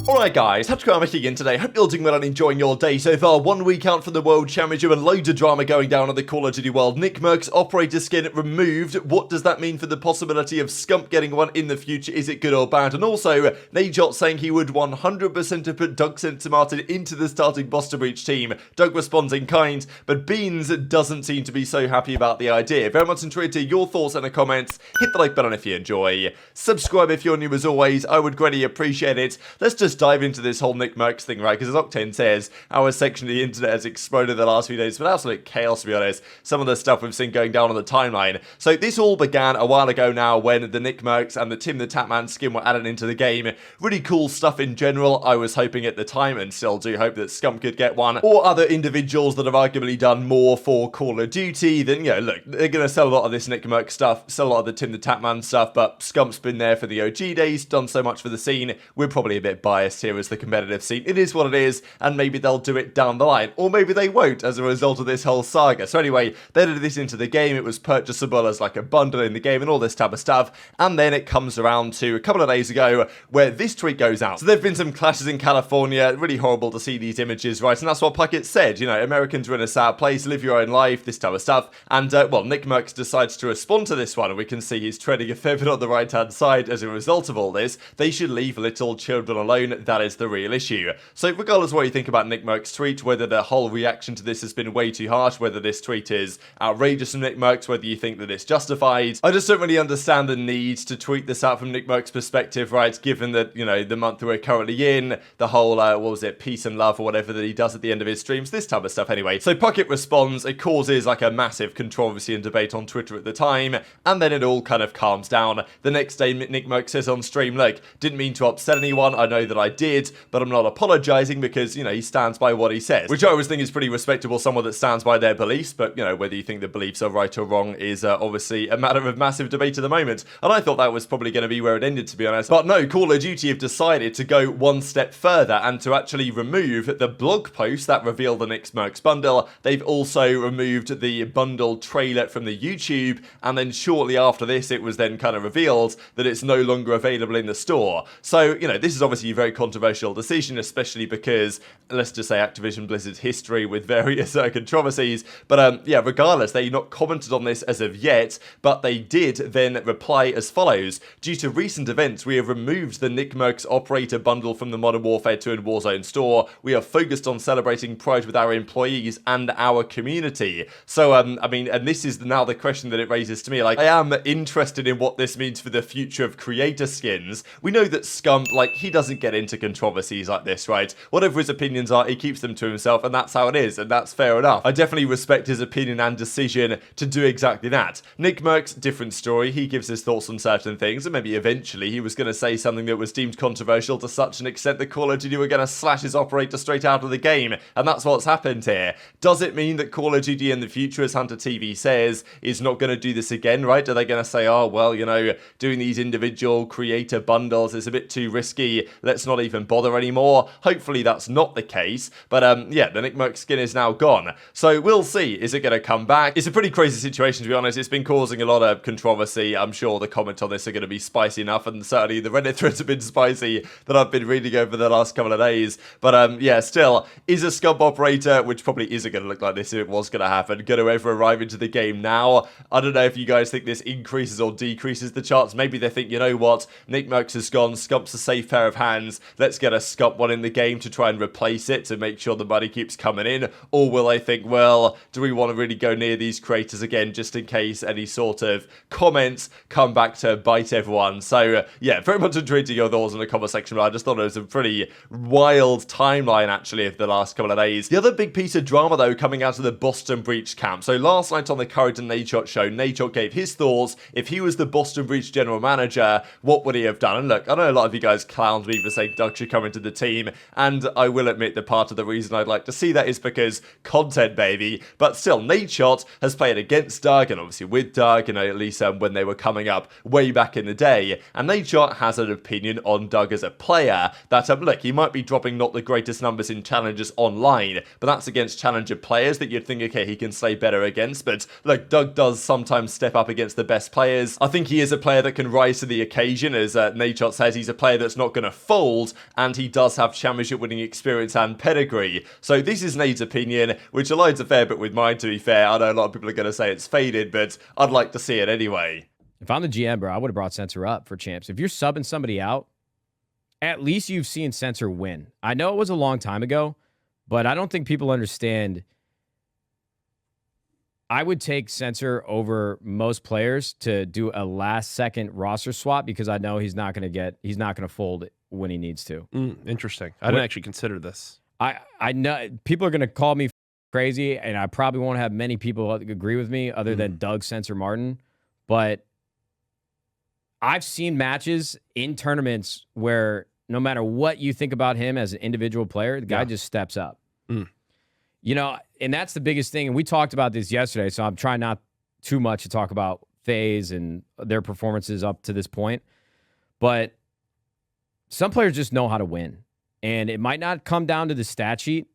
Alright guys, TacticalRab again today. Hope you're doing well and enjoying your day so far. 1 week out from the World Championship and loads of drama going down on the Call of Duty world. Nickmercs operator skin removed. What does that mean for the possibility of Scump getting one in the future? Is it good or bad? And also, Najot saying he would 100% have put Doug Martin into the starting Boston Breach team. Doug responds in kind, but Beans doesn't seem to be so happy about the idea. Very much enjoyed to hear your thoughts in the comments. Hit the like button if you enjoy. Subscribe if you're new as always. I would greatly appreciate it. Let's just dive into this whole Nickmercs thing, right? Because as Octane says, our section of the internet has exploded the last few days. But absolute chaos, to be honest. Some of the stuff we've seen going down on the timeline. So this all began a while ago now when the Nickmercs and the Tim the Tatman skin were added into the game. Really cool stuff in general. I was hoping at the time, and still do hope, that Scump could get one. Or other individuals that have arguably done more for Call of Duty. Then, you know, look, they're going to sell a lot of this Nickmercs stuff, sell a lot of the Tim the Tatman stuff, but Scump's been there for the OG days, done so much for the scene. We're probably a bit biased here as the competitive scene. It is what it is, and maybe they'll do it down the line, or maybe they won't as a result of this whole saga. So anyway, they did this into the game. It was purchasable as like a bundle in the game and all this type of stuff, and then it comes around to a couple of days ago where this tweet goes out. So there've been some clashes in California. Really horrible to see these images, right? And that's what Puckett said, you know, Americans are in a sad place, live your own life, this type of stuff. And well, Nickmercs decides to respond to this one, and we can see he's treading a fair bit on the right hand side as a result of all this. They should leave little children alone. That is the real issue. So regardless of what you think about Nickmercs' tweet, whether the whole reaction to this has been way too harsh, whether this tweet is outrageous from Nickmercs, whether you think that it's justified, I just don't really understand the need to tweet this out from Nickmercs' perspective, right? Given that, you know, the month we're currently in, the whole, what was it, peace and love or whatever that he does at the end of his streams, this type of stuff anyway. So Puckett responds, it causes like a massive controversy and debate on Twitter at the time, and then it all kind of calms down. The next day, Nickmercs says on stream, look, didn't mean to upset anyone, I know that I did, but I'm not apologizing because, you know, he stands by what he says, which I always think is pretty respectable, someone that stands by their beliefs. But, you know, whether you think the beliefs are right or wrong is obviously a matter of massive debate at the moment, and I thought that was probably going to be where it ended, to be honest. But no, Call of Duty have decided to go one step further and to actually remove the blog post that revealed the Nickmercs bundle. They've also removed the bundle trailer from the YouTube, and then shortly after this it was then kind of revealed that it's no longer available in the store. So, you know, this is obviously a very controversial decision, especially because, let's just say, Activision Blizzard's history with various controversies. But yeah, regardless, they not commented on this as of yet, but they did then reply as follows. Due to recent events, we have removed the Nickmercs operator bundle from the Modern Warfare 2 and Warzone store. We are focused on celebrating Pride with our employees and our community. So, I mean, and this is now the question that it raises to me. Like, I am interested in what this means for the future of creator skins. We know that Scump, like, he doesn't get into controversies like this, right? Whatever his opinions are, he keeps them to himself, and that's how it is, and that's fair enough. I definitely respect his opinion and decision to do exactly that. Nickmercs, different story. He gives his thoughts on certain things, and maybe eventually he was going to say something that was deemed controversial to such an extent that Call of Duty were going to slash his operator straight out of the game, and that's what's happened here. Does it mean that Call of Duty in the future, as Hunter TV says, is not going to do this again, right? Are they going to say, oh, well, you know, doing these individual creator bundles is a bit too risky, let's not even bother anymore? Hopefully that's not the case, but yeah, the Nickmercs skin is now gone. So we'll see, is it going to come back? It's a pretty crazy situation, to be honest. It's been causing a lot of controversy. I'm sure the comments on this are going to be spicy enough, and certainly the Reddit threads have been spicy that I've been reading over the last couple of days. But yeah, still, is a Scump operator, which probably isn't going to look like this if it was going to happen, going to ever arrive into the game now? I don't know if you guys think this increases or decreases the charts. Maybe they think, you know what, Nickmercs is gone, Scump's a safe pair of hands, let's get a Scump one in the game to try and replace it to make sure the money keeps coming in. Or will they think, well, do we want to really go near these creators again just in case any sort of comments come back to bite everyone? So yeah, very much intrigued to your thoughts in the comment section, but I just thought it was a pretty wild timeline actually of the last couple of days. The other big piece of drama though coming out of the Boston Breach camp. So last night on the Courage and Najot show, Najot gave his thoughts. If he was the Boston Breach general manager, what would he have done? And look, I know a lot of you guys clowned me for saying Doug should come into the team, and I will admit that part of the reason I'd like to see that is because content, baby. But still, Najot has played against Doug and obviously with Doug, you know, at least when they were coming up way back in the day. And Najot has an opinion on Doug as a player that, look, he might be dropping not the greatest numbers in challenges online, but that's against challenger players that you'd think, okay, he can slay better against. But look, Doug does sometimes step up against the best players. I think he is a player that can rise to the occasion. As Najot says, he's a player that's not going to fold, installed, and he does have championship winning experience and pedigree. So this is Nade's opinion, which aligns a fair bit with mine, to be fair. I know a lot of people are going to say it's faded, but I'd like to see it anyway. If I'm the GM, bro, I would have brought Censor up for champs. If you're subbing somebody out, at least you've seen Censor win. I know it was a long time ago, but I don't think people understand. I would take Censor over most players to do a last-second roster swap because I know he's not going to fold when he needs to. Interesting. I didn't actually consider this. I know people are going to call me crazy, and I probably won't have many people agree with me other than Doug Censor Martin, but I've seen matches in tournaments where no matter what you think about him as an individual player, the guy just steps up. You know, and that's the biggest thing. And we talked about this yesterday, so I'm trying not too much to talk about FaZe and their performances up to this point. But some players just know how to win. And it might not come down to the stat sheet.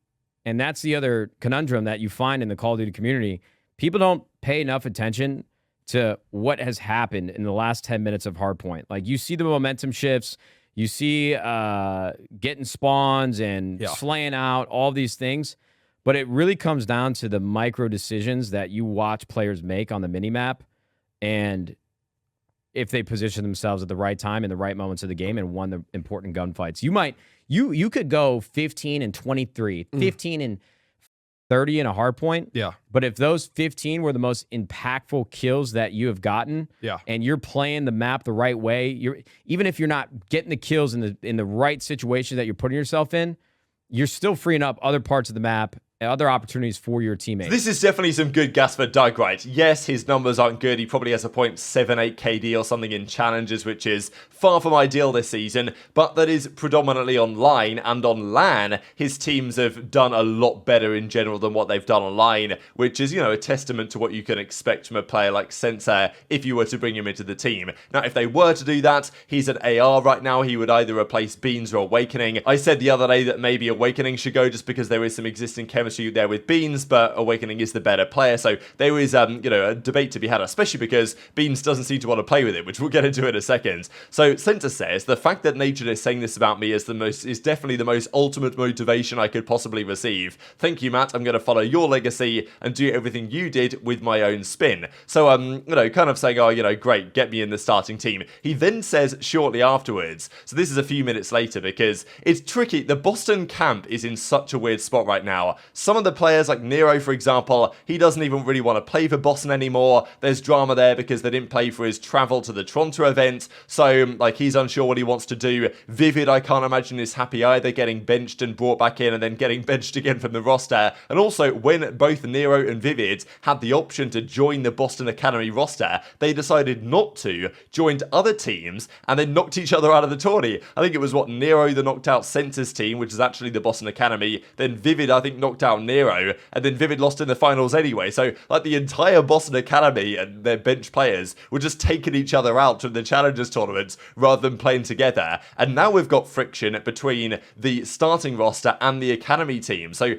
And that's the other conundrum that you find in the Call of Duty community. People don't pay enough attention to what has happened in the last 10 minutes of Hardpoint. Like, you see the momentum shifts. You see getting spawns and slaying out, all these things. But it really comes down to the micro decisions that you watch players make on the minimap, and if they position themselves at the right time in the right moments of the game and won the important gunfights. You could go 15 and 23, 15 and 30 in a hard point. Yeah. But if those 15 were the most impactful kills that you have gotten, and you're playing the map the right way, even if you're not getting the kills in the right situation that you're putting yourself in, you're still freeing up other parts of the map, other opportunities for your teammates. This is definitely some good gas for Doug, right? Yes, his numbers aren't good. He probably has a 0.78 KD or something in challenges, which is far from ideal this season, but that is predominantly online, and on LAN, his teams have done a lot better in general than what they've done online, which is, you know, a testament to what you can expect from a player like Censor if you were to bring him into the team. Now, if they were to do that, he's an AR right now. He would either replace Beans or Awakening. I said the other day that maybe Awakening should go just because there is some existing chemistry there with Beans, but Awakening is the better player, so there is you know, a debate to be had, especially because Beans doesn't seem to want to play with it, which we'll get into in a second. So Censor says, the fact that Nature is saying this about me is definitely the most ultimate motivation I could possibly receive. Thank you, Matt. I'm going to follow your legacy and do everything you did with my own spin. So you know, kind of saying, oh, you know, great, get me in the starting team. He then says shortly afterwards, so this is a few minutes later, because it's tricky. The Boston camp is in such a weird spot right now. Some of the players, like Nero, for example, he doesn't even really want to play for Boston anymore. There's drama there because they didn't play for his travel to the Toronto event, so like he's unsure what he wants to do. Vivid, I can't imagine, is happy either, getting benched and brought back in and then getting benched again from the roster. And also, when both Nero and Vivid had the option to join the Boston Academy roster, they decided not to, joined other teams, and then knocked each other out of the tourney. I think it was, Nero that knocked out Censor's team, which is actually the Boston Academy, then Vivid, I think, knocked out Nero, and then Vivid lost in the finals anyway. So, like, the entire Boston Academy and their bench players were just taking each other out from the Challengers tournaments rather than playing together. And now we've got friction between the starting roster and the Academy team. So,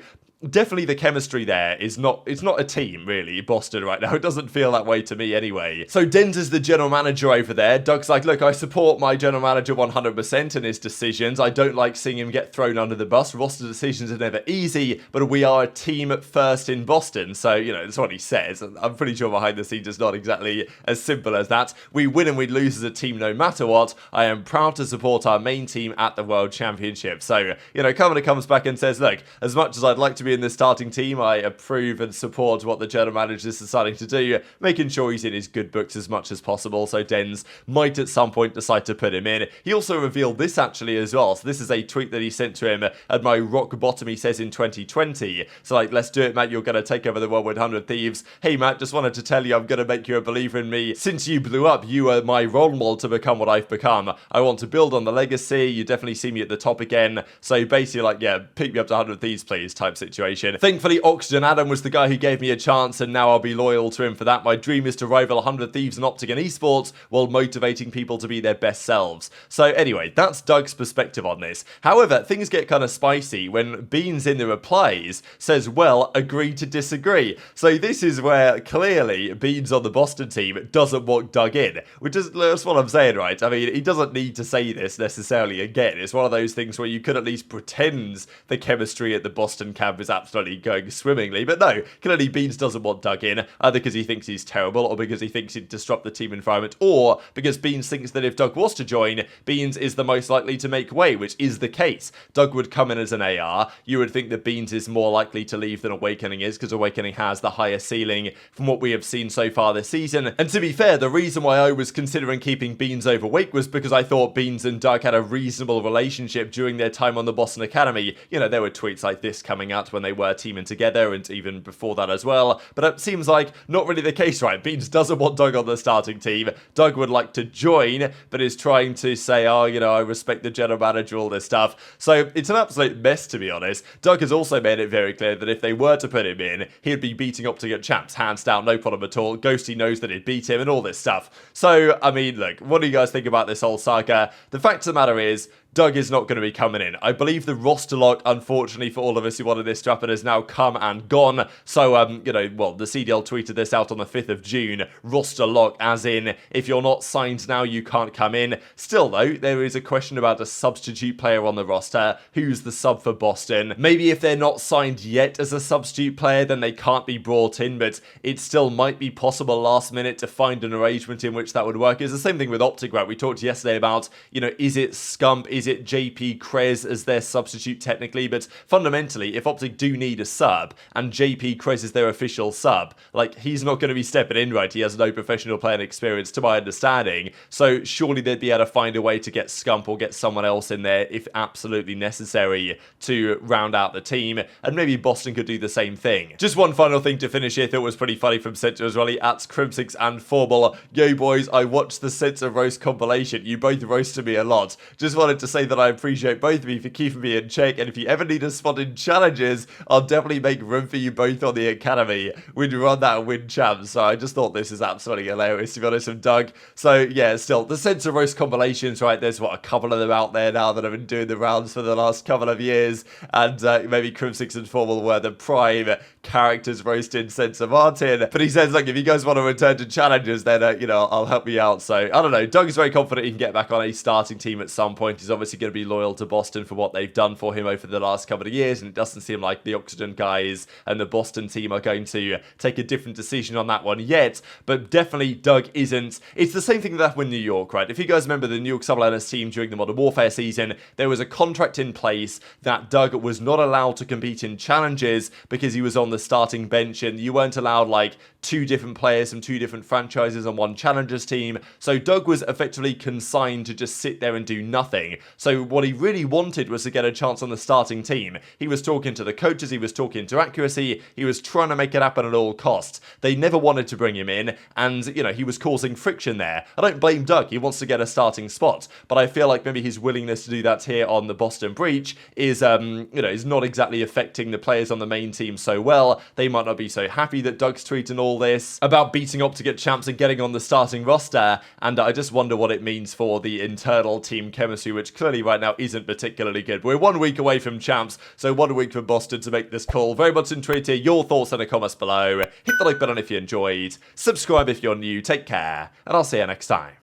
definitely the chemistry there is it's not a team, really, Boston right now. It doesn't feel that way to me anyway. So Denz is the general manager over there. Doug's like, look, I support my general manager 100% in his decisions. I don't like seeing him get thrown under the bus. Roster decisions are never easy, but we are a team first in Boston. So, you know, that's what he says. I'm pretty sure behind the scenes it's not exactly as simple as that. We win and we lose as a team no matter what. I am proud to support our main team at the World Championship. So, you know, Kamada comes back and says, look, as much as I'd like to be in the starting team, I approve and support what the general manager is deciding to do, making sure he's in his good books as much as possible. So Denz might at some point decide to put him in. He also revealed this actually as well. So this is a tweet that he sent to him at my rock bottom, he says, in 2020. So like, let's do it, Matt. You're going to take over the world with 100 Thieves. Hey, Matt, just wanted to tell you I'm going to make you a believer in me. Since you blew up, you are my role model to become what I've become. I want to build on the legacy. You definitely see me at the top again. So basically like, yeah, pick me up to 100 Thieves, please, type situation. situation. Thankfully, Oxygen Adam was the guy who gave me a chance, and now I'll be loyal to him for that. My dream is to rival 100 Thieves and OpTic in Esports while motivating people to be their best selves. So anyway, that's Doug's perspective on this. However, things get kind of spicy when Beans in the replies says, well, agree to disagree. So this is where clearly Beans on the Boston team doesn't want Doug in, which is that's what I'm saying, right? I mean, he doesn't need to say this necessarily again. It's one of those things where you could at least pretend the chemistry at the Boston camp is absolutely going swimmingly, but no, clearly Beans doesn't want Doug in, either because he thinks he's terrible or because he thinks he'd disrupt the team environment, or because Beans thinks that if Doug was to join, Beans is the most likely to make way, which is the case. Doug would come in as an AR. You would think that Beans is more likely to leave than Awakening is, because Awakening has the higher ceiling from what we have seen so far this season. And to be fair, the reason why I was considering keeping Beans over Wake was because I thought Beans and Doug had a reasonable relationship during their time on the Boston Academy. You know, there were tweets like this coming out when they were teaming together, and even before that as well. But it seems like not really the case, right? Beans doesn't want Doug on the starting team. Doug would like to join, but is trying to say, oh, you know, I respect the general manager, all this stuff. So it's an absolute mess, to be honest. Doug has also made it very clear that if they were to put him in, he'd be beating OpTic at champs, hands down, no problem at all. Ghosty knows that he'd beat him and all this stuff. So, I mean, look, what do you guys think about this whole saga? The fact of the matter is, Doug is not going to be coming in. I believe the roster lock, unfortunately for all of us who wanted this to happen, has now come and gone. So, you know, well, the CDL tweeted this out on the 5th of June. Roster lock, as in, if you're not signed now, you can't come in. Still, though, there is a question about a substitute player on the roster. Who's the sub for Boston? Maybe if they're not signed yet as a substitute player, then they can't be brought in, but it still might be possible last minute to find an arrangement in which that would work. It's the same thing with OpTic, right? We talked yesterday about, you know, is it Scump? Is it JP Krez as their substitute technically? But fundamentally, if OpTic do need a sub and JP Krez is their official sub, like, he's not going to be stepping in, right? He has no professional playing experience to my understanding. So surely they'd be able to find a way to get Scump or get someone else in there if absolutely necessary to round out the team. And maybe Boston could do the same thing. Just one final thing to finish here. Thought was pretty funny from Censor as well. He at Crimsix and Formal. Yo boys, I watched the Censor roast compilation. You both roasted me a lot. Just wanted to say that I appreciate both of you for keeping me in check, and if you ever need a spot in challenges, I'll definitely make room for you both on the academy. We'd run that and win champs. So I just thought this is absolutely hilarious, to be honest, from Doug. So yeah, still, the Censor roast compilations, right? There's what, a couple of them out there now that have been doing the rounds for the last couple of years, and maybe Crimsix and Formal were the prime characters roasting Censor Martin. But he says, like, if you guys want to return to challenges, then you know, I'll help you out. So I don't know. Doug's very confident he can get back on a starting team at some point. He's obviously going to be loyal to Boston for what they've done for him over the last couple of years, and it doesn't seem like the Oxygen guys and the Boston team are going to take a different decision on that one yet. But definitely Doug isn't. It's the same thing that happened in New York, right? If you guys remember the New York Subliners team during the Modern Warfare season, there was a contract in place that Doug was not allowed to compete in challenges because he was on the starting bench, and you weren't allowed like 2 different players from 2 different franchises on one challengers team. So Doug was effectively consigned to just sit there and do nothing. So what he really wanted was to get a chance on the starting team. He was talking to the coaches, he was talking to accuracy, he was trying to make it happen at all costs. They never wanted to bring him in, and, you know, he was causing friction there. I don't blame Doug, he wants to get a starting spot, but I feel like maybe his willingness to do that here on the Boston Breach is, you know, is not exactly affecting the players on the main team so well. They might not be so happy that Doug's tweeting all this about beating OpTic at champs and getting on the starting roster, and I just wonder what it means for the internal team chemistry, which clearly right now isn't particularly good. We're 1 week away from champs, so 1 week for Boston to make this call. Very much intrigued to hear your thoughts in the comments below. Hit the like button if you enjoyed, subscribe if you're new, take care, and I'll see you next time.